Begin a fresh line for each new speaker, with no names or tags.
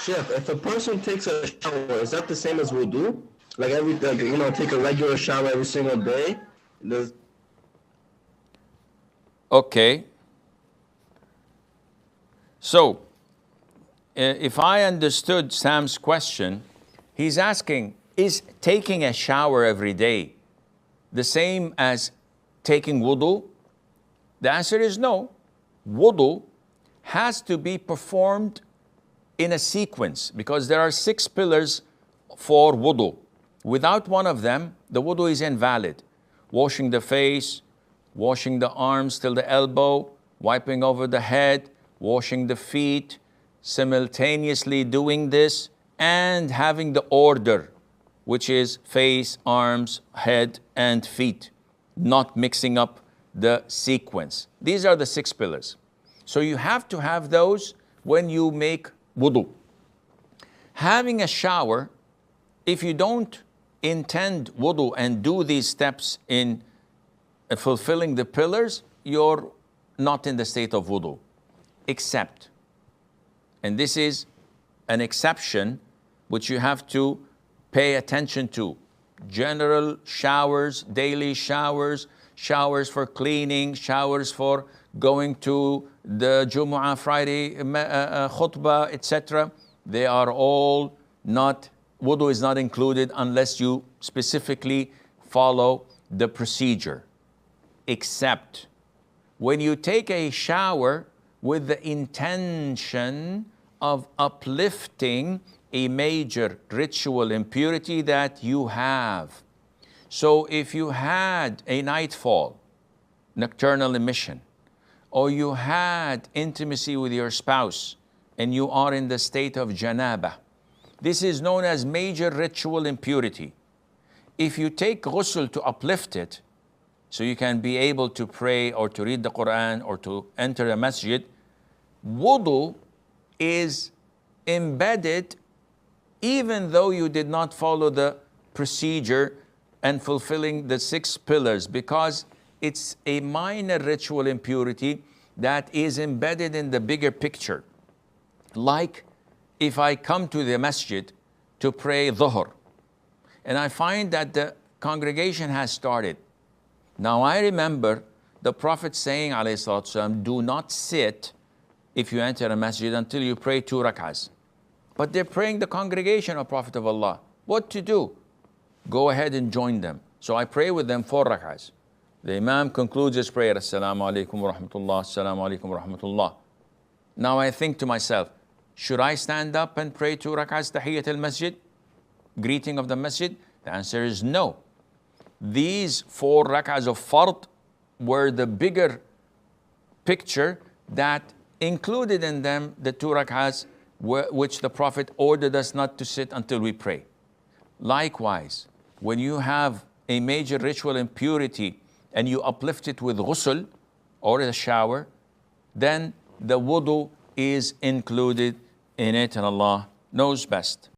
Sheikh, if a person takes a shower, is that the same as wudu? Like take a regular shower every single day?
Okay. So, if I understood Sam's question, he's asking, is taking a shower every day the same as taking wudu? The answer is no. Wudu has to be performed in a sequence because there are 6 pillars for wudu. Without one of them, the wudu is invalid. Washing the face, washing the arms till the elbow, wiping over the head, washing the feet, simultaneously doing this and having the order, which is face, arms, head, and feet, not mixing up the sequence. These are the 6 pillars. So you have to have those when you make wudu. Having a shower, if you don't intend wudu and do these steps in fulfilling the pillars, you're not in the state of wudu. Except, and this is an exception which you have to pay attention to, general showers, daily showers, showers for cleaning, showers for going to the Jumu'ah, Friday khutbah, etc. They are all not, wudu is not included unless you specifically follow the procedure. Except when you take a shower with the intention of uplifting a major ritual impurity that you have. So if you had a nightfall, nocturnal emission, or you had intimacy with your spouse and you are in the state of janaba, this is known as major ritual impurity. If you take ghusl to uplift it, so you can be able to pray or to read the Qur'an or to enter a masjid, wudu is embedded even though you did not follow the procedure and fulfilling the 6 pillars, because it's a minor ritual impurity that is embedded in the bigger picture. Like if I come to the masjid to pray dhuhr and I find that the congregation has started. Now I remember the Prophet saying, alayhi salatu wasalam, do not sit if you enter a masjid until you pray 2 rak'ahs. But they're praying the congregation, O Prophet of Allah. What to do? Go ahead and join them. So I pray with them 4 rak'ahs. The Imam concludes his prayer, Assalamu alaikum wa rahmatullah, Assalamu alaikum wa rahmatullah. Now I think to myself, should I stand up and pray 2 rak'ahs tahiyyat al-masjid, greeting of the masjid? The answer is no. These 4 rak'ahs of fard were the bigger picture that included in them the 2 rak'ahs which the Prophet ordered us not to sit until we pray. Likewise, when you have a major ritual impurity and you uplift it with ghusl or a shower, then the wudu is included in it, and Allah knows best.